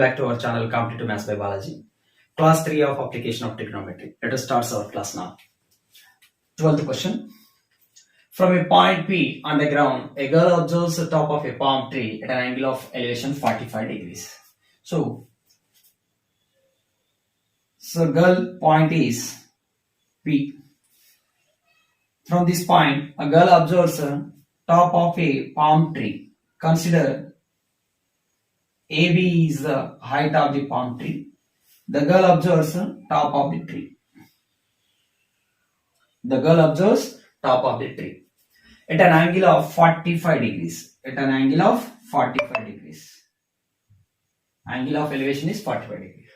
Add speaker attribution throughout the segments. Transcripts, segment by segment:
Speaker 1: back to our channel Competitive Maths by Balaji. Class 3 of Application of Trigonometry. Let us start our class now. 12th question. From a point P on the ground, a girl observes the top of a palm tree at an angle of elevation 45 degrees. So girl point is P. From this point, a girl observes the top of a palm tree. Consider AB is the height of the palm tree. The girl observes the top of the tree. The girl observes top of the tree at an angle of 45 degrees. At an angle of 45 degrees. Angle of elevation is 45 degrees.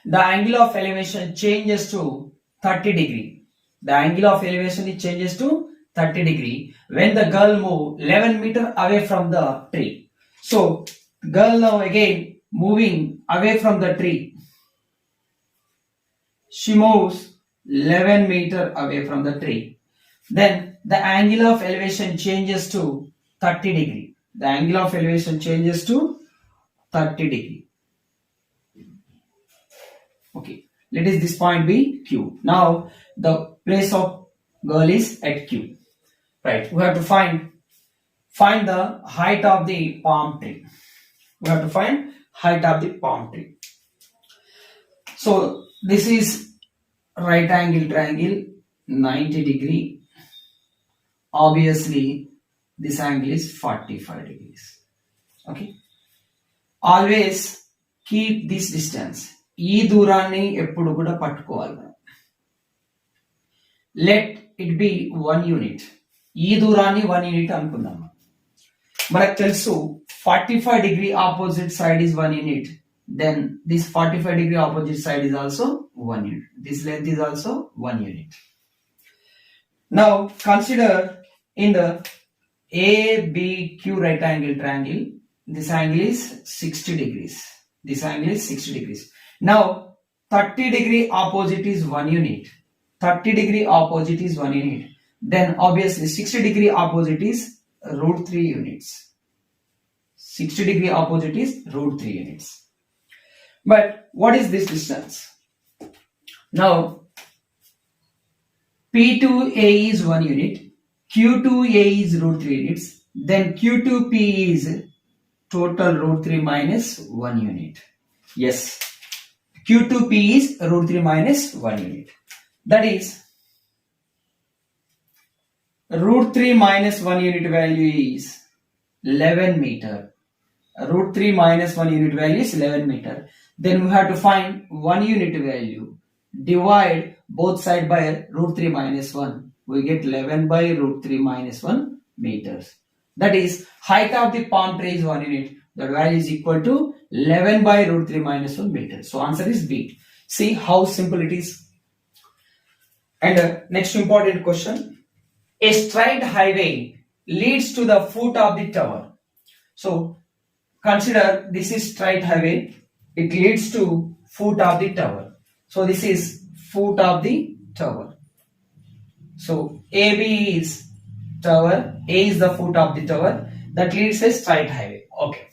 Speaker 1: The angle of elevation changes to 30 degree. The angle of elevation changes to 30 degree when the girl moves 11 meter away from the tree. So girl now again moving away from the tree. She moves 11 meter away from the tree. Then the angle of elevation changes to 30 degree. The angle of elevation changes to 30 degree. Okay, let this point be Q. Now the place of girl is at Q. Right, we have to find the height of the palm tree. We have to find height of the palm tree. So this is right angle triangle 90 degree. Obviously this angle is 45 degrees. Okay, always keep this distance. ఈ దూరాన్ని ఎప్పుడు కూడా పట్టుకోవాలి మనం. Let it be 1 unit. ఈ దూరాన్ని 1 unit అనుకుందాం. మనకు తెలుసు 45 degree opposite side is 1 unit. Then this 45 degree opposite side is also 1 unit. This length is also 1 unit. Now consider in the ABQ right angle triangle, this angle is 60 degrees. This angle is 60 degrees. Now 30 degree opposite is 1 unit. 30 degree opposite is 1 unit. Then obviously 60 degree opposite is root 3 units. 60 degree opposite is root 3 units. But what is this distance? Now P2A is 1 unit. Q2A is root 3 units. Then Q2P is total root 3 minus 1 unit. Yes. Q2P is root 3 minus 1 unit. That is root 3 minus 1 unit value is 11 meter. Root 3 minus 1 unit value is 11 meter. Then we have to find 1 unit value. Divide both sides by root 3 minus 1. We get 11 by root 3 minus 1 meters. That is height of the palm tree is 1 unit. That value is equal to 11 by root 3 minus 1 meter. So answer is B. See how simple it is. And next important question. A straight highway leads to the foot of the tower. So consider this is straight highway. It leads to foot of the tower. So this is foot of the tower. So AB is tower. A is the foot of the tower. That leads a straight highway. Okay.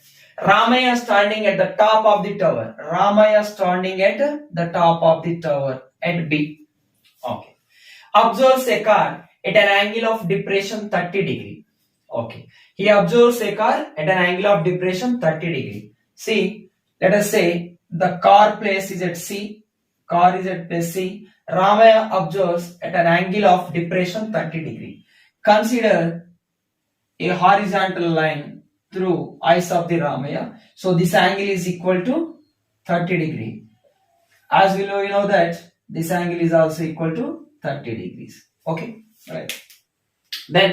Speaker 1: Ramaya standing at the top of the tower. Ramaya standing at the top of the tower at B. Okay. Observes a car at an angle of depression 30 degree. Okay. He observes a car at an angle of depression 30 degree. See, let us say the car place is at C. Car is at place C. Ramaya observes at an angle of depression 30 degree. Consider a horizontal line through eyes of the Ramaya. So this angle is equal to 30 degree. As we know that this angle is also equal to 30 degrees. Okay, right. Then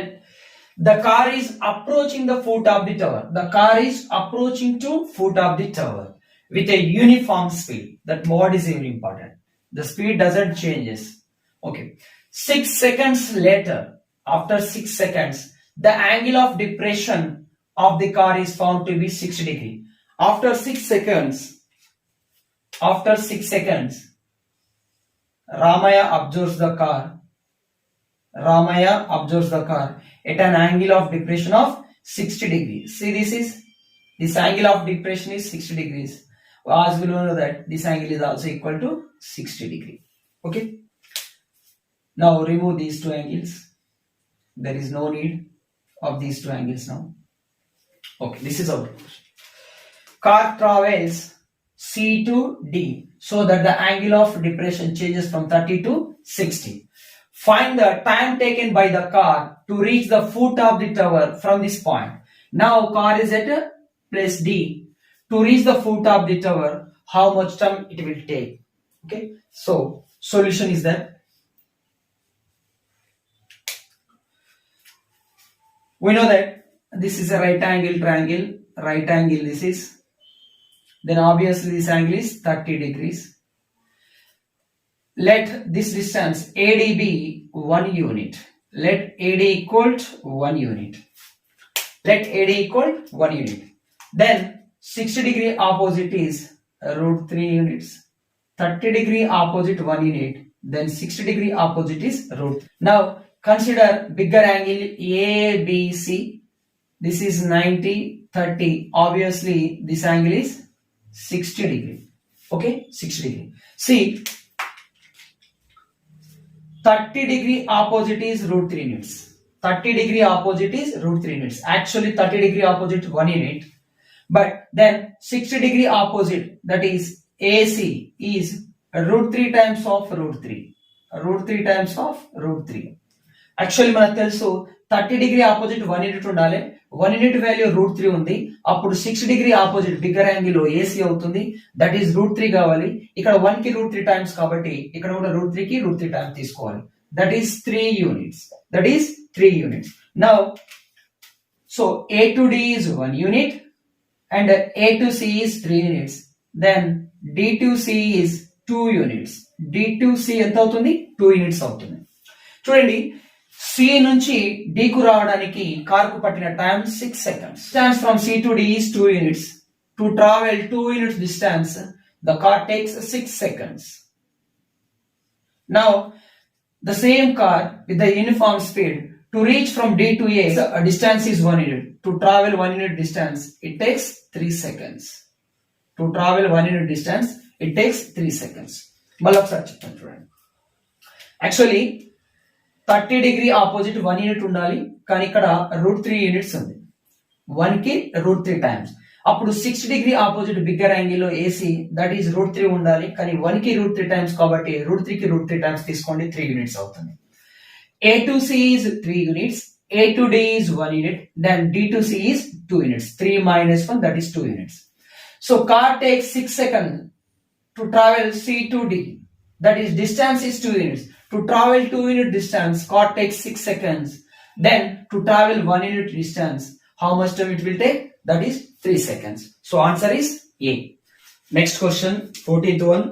Speaker 1: the car is approaching the foot of the tower. The car is approaching to foot of the tower with a uniform speed. That what is very important. The speed doesn't changes. Okay. 6 seconds later, after 6 seconds, the angle of depression of the car is found to be 60 degree. After 6 seconds, Ramaya observes the car. Ramaya observes the car at an angle of depression of 60 degrees. See, this angle of depression is 60 degrees. as we know that this angle is also equal to 60 degree. Okay. Now remove these two angles. There is no need of these two angles now. Okay, this is our question. Car travels C to D so that the angle of depression changes from 30 to 60. Find the time taken by the car to reach the foot of the tower from this point. Now car is at place D. To reach the foot of the tower, how much time it will take? Okay, so solution is that we know that this is a right angle triangle, right angle this is, then obviously this angle is 30 degrees. Let this distance AD be 1 unit. Let AD equal to 1 unit. Let AD equal 1 unit. Then 60 degree opposite is root 3 units. 30 degree opposite 1 unit. Then 60 degree opposite is root. Now consider bigger angle ABC. This is 90, 30. Obviously this angle is 60 degree. Okay, 60 degree. See, 30 degree opposite is root 3 units. 30 degree opposite is root 3 units. Actually 30 degree opposite 1 unit. But then 60 degree opposite, that is AC, is root 3 times of root 3. Root 3 times of root 3. Actually మనకు తెలుసు 30 degree opposite 1 unit ఉండాలి. 1 unit value root 3 ఉంది. అప్పుడు 6 degree opposite bigger angle AC అవుతుంది. That is root 3 కావాలి. ఇక్కడ 1 కి root 3 times కాబట్టి ఇక్కడ కూడా root 3 కి root 3 times తీసుకోవాలి. That is 3 units. That is 3 units. Now, so A to D is 1 unit and A to C is 3 units. Then D to C is 2 units. D to C ఎంత అవుతుంది? 2 units అవుతుంది. చూడండి, C నుంచి D కు రావడానికి car కు పట్టిన time 6 seconds. Distance from C to D is 2 units. To travel 2 units distance, the car takes 6 seconds. Now, the same car with the uniform speed to reach from D to A, a distance is 1 unit. To travel 1 unit distance, it takes 3 seconds. To travel 1 unit distance, it takes 3 seconds. మళ్ళీ ఒకసారి చెప్తాను చూడండి. Actually 30 degree opposite 1 unit ఉండాలి, కానీ ఇక్కడ root 3 units ఉంది. 1 కి root 3 times. అప్పుడు 60 degree opposite bigger angle లో AC, that is root 3 ఉండాలి, కానీ 1 కి root 3 times కాబట్టి root 3 కి root 3 times తీసుకోండి, 3 units అవుతుంది. A to C is 3 units, A to D is 1 unit, then D to C is 2 units. 3 minus 1, that is 2 units. So car takes 6 seconds to travel C to D. That is distance is 2 units. To travel 2 unit distance, car takes 6 seconds. Then to travel 1 unit distance, how much time it will take? That is 3 seconds. So answer is A. Next question, 14th one.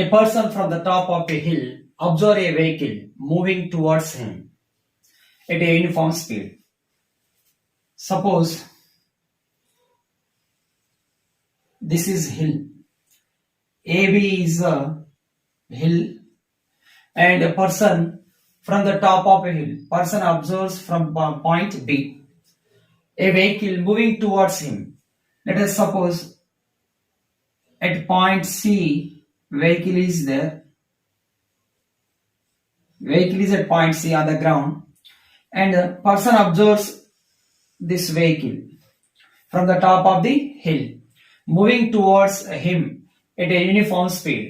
Speaker 1: A person from the top of a hill observe a vehicle moving towards him at a uniform speed. Suppose this is hill. AB is a hill and a person from the top of a hill. Person observes from point B a vehicle moving towards him. Let us suppose at point C vehicle is there. Vehicle is at point C on the ground and a person observes this vehicle from the top of the hill moving towards him at a uniform speed.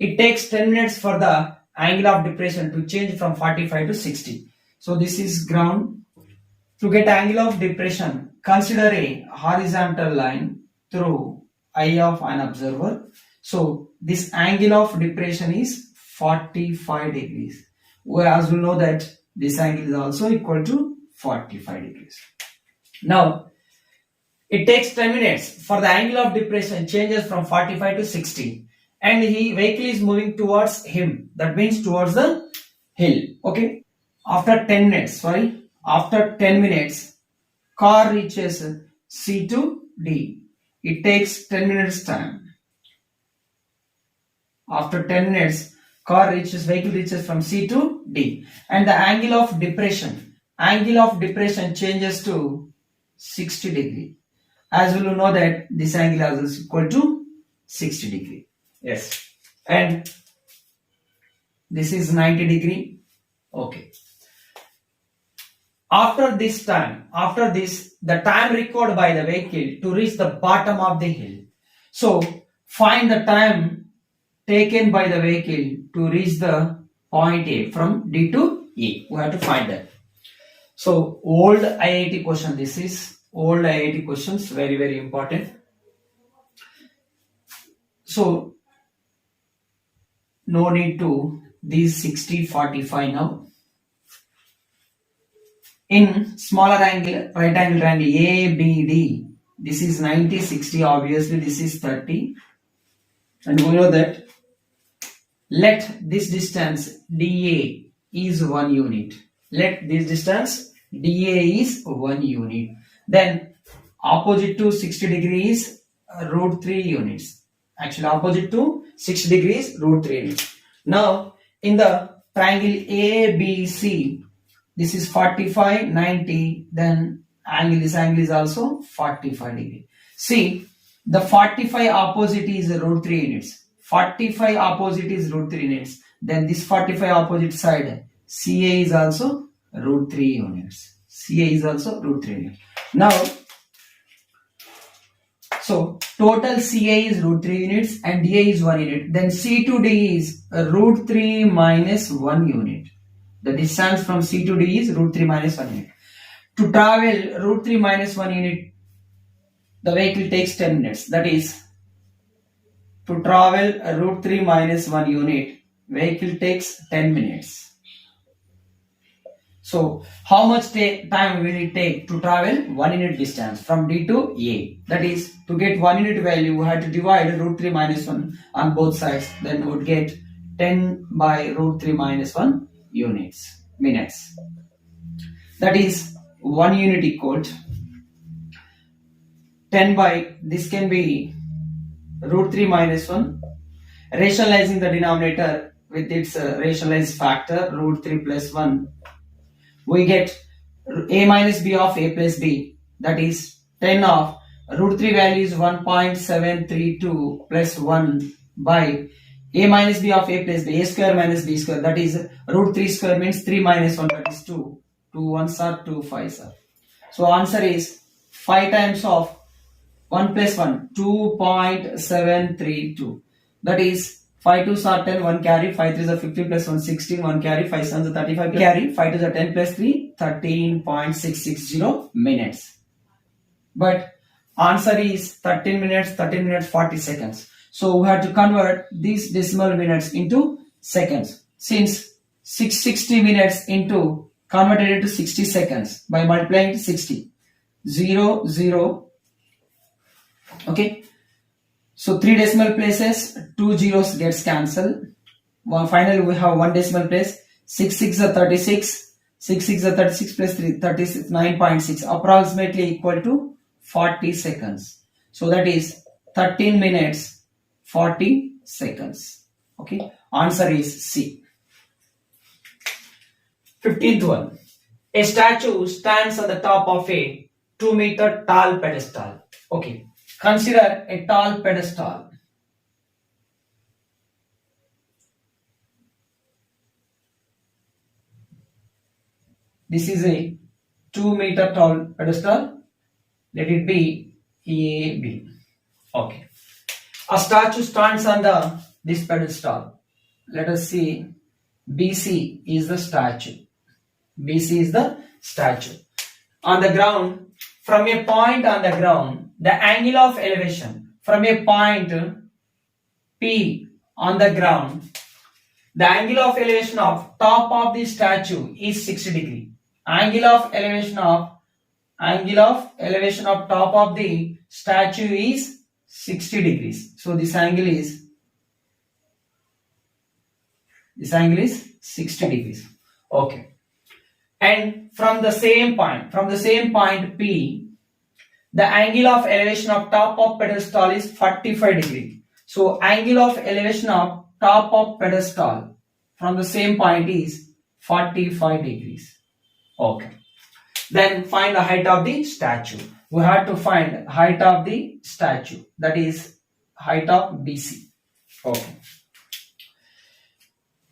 Speaker 1: It takes 10 minutes for the angle of depression to change from 45 to 60. So this is ground. To get angle of depression, consider a horizontal line through eye of an observer. So this angle of depression is 45 degrees. Whereas we know that this angle is also equal to 45 degrees. Now, it takes 10 minutes for the angle of depression changes from 45 to 60. And vehicle is moving towards him. That means towards the hill. Okay. After 10 minutes, car reaches C to D. It takes 10 minutes time. After 10 minutes, vehicle reaches from C to D. And the angle of depression changes to 60 degree. as we will know that this angle is equal to 60 degree. Yes. And this is 90 degree. Okay. After this, the time required by the vehicle to reach the bottom of the hill. So, find the time taken by the vehicle to reach the point A from D to E. We have to find that. So, old IIT question. This is old IIT questions. Very, very important. So, no need to these 60, 45 now. In smaller angle, right angle triangle ABD, this is 90, 60, obviously this is 30. And we know that let this distance DA is 1 unit. Let this distance DA is 1 unit. Then opposite to 60 degrees root 3 units. Actually opposite to 60 degrees root 3 units. Now in the triangle ABC, this is 45, 90, then this angle is also 45 degree. See, the 45 opposite is root 3 units. 45 opposite is root 3 units. Then this 45 opposite side, CA is also root 3 units. CA is also root 3 units. Now, so total CA is root 3 units and DA is 1 unit. Then C to D is root 3 minus 1 unit. The distance from C to D is root 3 minus 1 unit. To travel root 3 minus 1 unit, the vehicle takes 10 minutes. That is, to travel root 3 minus 1 unit, vehicle takes 10 minutes. So, how much time will it take to travel 1 unit distance from D to A? That is, to get 1 unit value, we have to divide root 3 minus 1 on both sides. Then we would get 10 by root 3 minus 1 minutes. That is 1 unit equal to 10 by, this can be root 3 minus 1, rationalizing the denominator with its rationalized factor root 3 plus 1, we get A minus B of A plus B, that is 10 of root 3 value is 1.732 plus 1 by A minus B of A plus B, A square minus B square, that is root 3 square means 3 minus 1, that is 2. 2 1s are 2 5s are. So answer is 5 times of 1 plus 1, 2.732. That is 5 2s are 10, 1 carry, 5 3s are 15 plus 1, 16, 1 carry, 5 7s are 35 carry, 5 2s are 10 plus 3, 13.660 minutes. But answer is 13 minutes, 40 seconds. So we have to convert these decimal minutes into seconds. Since 660 minutes into converted into 60 seconds by multiplying 60. 0, 0. Okay. So 3 decimal places, 2 zeros gets cancelled. Finally, we have 1 decimal place. 6 6 are 36. 6 6 are 36 plus 3, 36, 9.6. Approximately equal to 40 seconds. So that is 13 minutes, 40 seconds. Okay. Answer is C. 15th one. A statue stands on the top of a 2-meter tall pedestal. Okay. Consider a tall pedestal. This is a 2-meter tall pedestal. Let it be AB. Okay. A statue stands on this pedestal. Let us see. BC is the statue. BC is the statue. On the ground, from a point on the ground, the angle of elevation from a point P on the ground, the angle of elevation of top of the statue is 60 degree. Angle of elevation of top of the statue is 60 degrees. So this angle is 60 degrees. Okay. And from the same point P, the angle of elevation of top of pedestal is 45 degree. So angle of elevation of top of pedestal from the same point is 45 degrees. Okay. Then find the height of the statue. we had to find height of the statue, that is height of BC. Okay.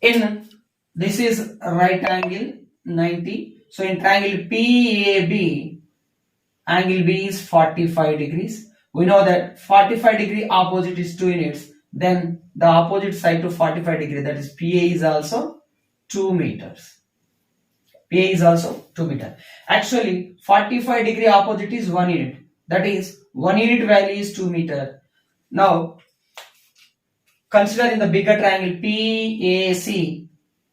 Speaker 1: In this is right angle 90. So in triangle PAB, angle B is 45 degrees. We know that 45 degree opposite is 2 units. Then the opposite side to 45 degree, that is PA, is also 2 meters. PA is also 2 meter. Actually, 45 degree opposite is 1 unit. That is 1 unit value is 2 meter. Now, consider in the bigger triangle PAC,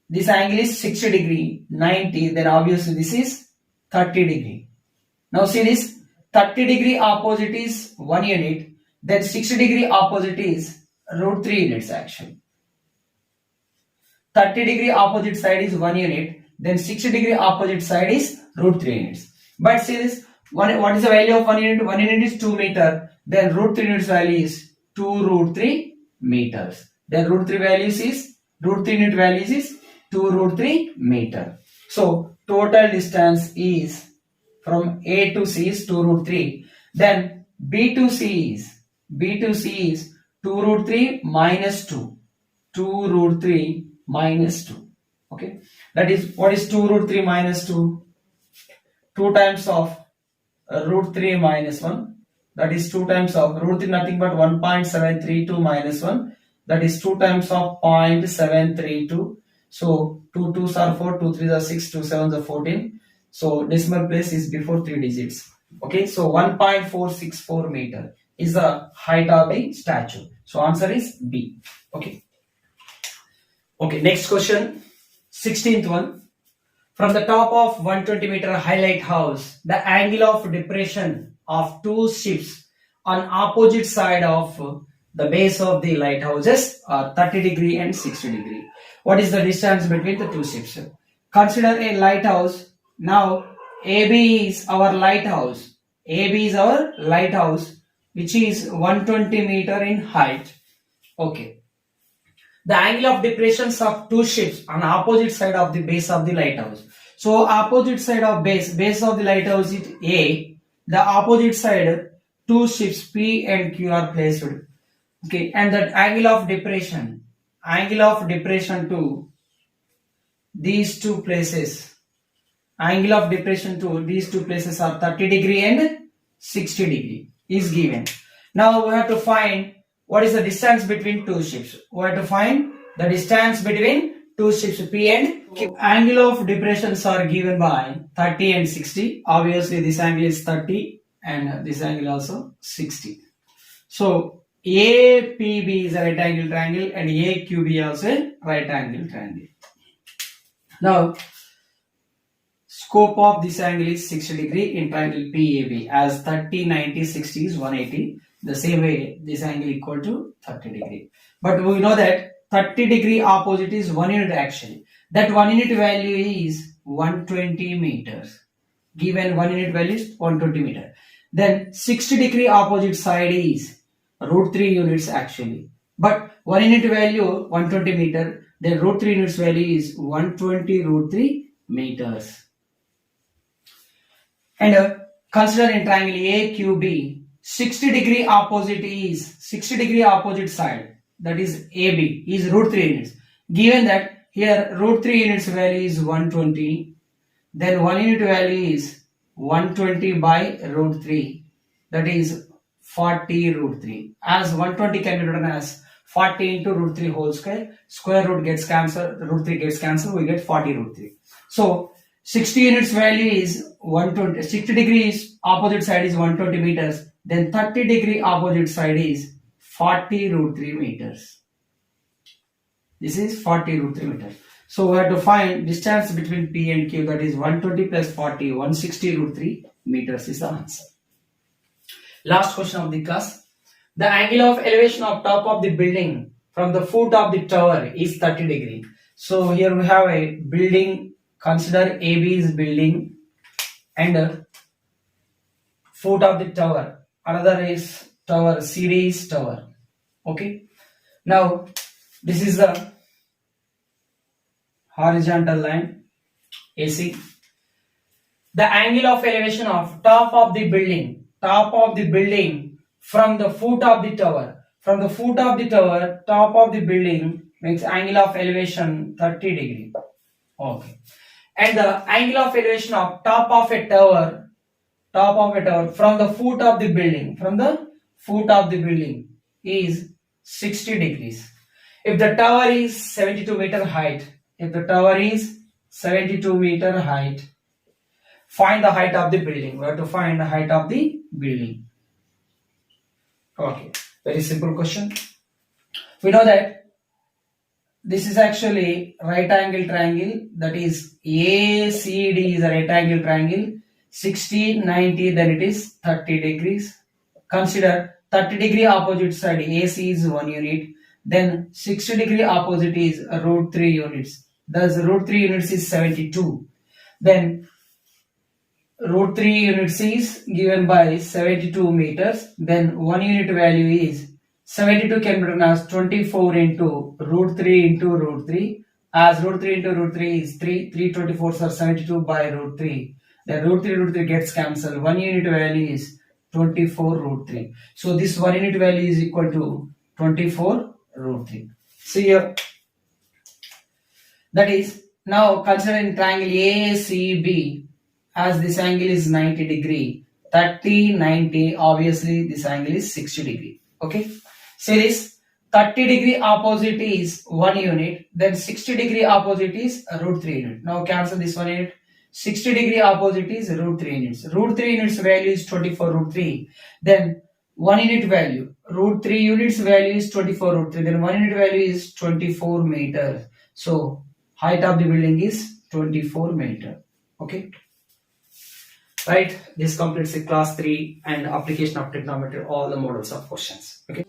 Speaker 1: this angle is 60 degree, 90, then obviously this is 30 degree. Now see this, 30 degree opposite is 1 unit, then 60 degree opposite is root 3 units actually. 30 degree opposite side is 1 unit, then 60 degree opposite side is root 3 units. But see this, what is the value of 1 unit? 1 unit is 2 meter, then root 3 units value is 2 root 3 meters. Then root 3 values is, root 3 unit values is 2 root 3 meter. So total distance is from A to C is 2 root 3. Then B to C is 2 root 3 minus 2. 2 root 3 minus 2. Okay. That is, what is 2 root 3 minus 2? 2 times of root 3 minus 1. That is 2 times of root 3, nothing but 1.732 minus 1. That is 2 times of 0.732. So 2 2s are 4, 2 3s are 6, 2 7s are 14. So decimal place is before 3 digits. Okay, so 1.464 meter is the height of the statue. So answer is B. Okay. Okay, next question, 16th one. From the top of 120 meter high lighthouse, the angle of depression of two ships on opposite side of the base of the lighthouses are 30 degree and 60 degree. What is the distance between the two ships? Consider a lighthouse. Now AB is our lighthouse. AB is our lighthouse, which is 120 meter in height. Okay. The angle of depressions of two ships on opposite side of the base of the lighthouse. So opposite side of base of the lighthouse is A. The opposite side, two ships P and Q are placed. Okay, and the angle of depression to these two places. Angle of depression to these two places are 30 degree and 60 degree is given. Now we have to find what is the distance between two ships. We have to find the distance between two ships P and Q. Angle of depressions are given by 30 and 60. Obviously this angle is 30 and this angle also 60. So APB is a right angle triangle and AQB also a right angle triangle. Now scope of this angle is 60 degree in triangle PAB, as 30, 90, 60 is 180. The same way this angle equal to 30 degree. But we know that 30 degree opposite is 1 unit actually. That 1 unit value is 120 meters. Given 1 unit value is 120 meter. Then 60 degree opposite side is root 3 units actually. But 1 unit value 120 meter. Then root 3 units value is 120 root 3 meters. And consider in triangle AQB, 60 degree opposite is 60 degree opposite side, that is AB, is root 3 units. Given that here root 3 units value is 120, then 1 unit value is 120 by root 3, that is 40 root 3. As 120 can be written as 40 into root 3 whole square. Square root gets cancelled, root 3 gets cancelled, we get 40 root 3. So 60 units value is 120, 60 degrees opposite side is 120 meters, then 30 degree opposite side is 40 root 3 meters. This is 40 root 3 meters. So we have to find distance between P and Q, that is 120 plus 40, 160 root 3 meters is the answer. Last question of the class. The angle of elevation of top of the building from the foot of the tower is 30 degree. So here we have a building. Consider AB is building and foot of the tower. Another is tower, CD is tower. Okay. Now this is the horizontal line AC. The angle of elevation of top of the building top of the building from the foot of the tower. From the foot of the tower, top of the building makes angle of elevation 30 degree. Okay. And the angle of elevation of top of a tower from the foot of the building, is 60 degrees. If the tower is 72 meter height, find the height of the building. We have to find the height of the building. Okay, very simple question. We know that this is actually right angle triangle, that is ACD is a right angle triangle. 60, 90, then it is 30 degrees. Consider 30 degree opposite side, AC is 1 unit. Then 60 degree opposite is root 3 units. Thus root 3 units is 72. Then root 3 units is given by 72 meters. Then 1 unit value is 72 can be written as 24 into root 3 into root 3. As root 3 into root 3 is 3. 324s are 72 by root 3. Then root 3 gets cancelled. 1 unit value is 24 root 3. So this 1 unit value is equal to 24 root 3. See here. That is, now considering triangle ACB, as this angle is 90 degree, 30, 90, obviously this angle is 60 degree. Okay. See this, 30 degree opposite is 1 unit, then 60 degree opposite is root 3 unit. Now cancel this 1 unit. 60 degree opposite is root 3 units. Root 3 units value is 24 root 3. Then 1 unit value, root 3 units value is 24 root 3. Then 1 unit value is 24 meters. So height of the building is 24 meter. Okay. Right. This completes the class 3 and application of trigonometry, all the models of questions. Okay.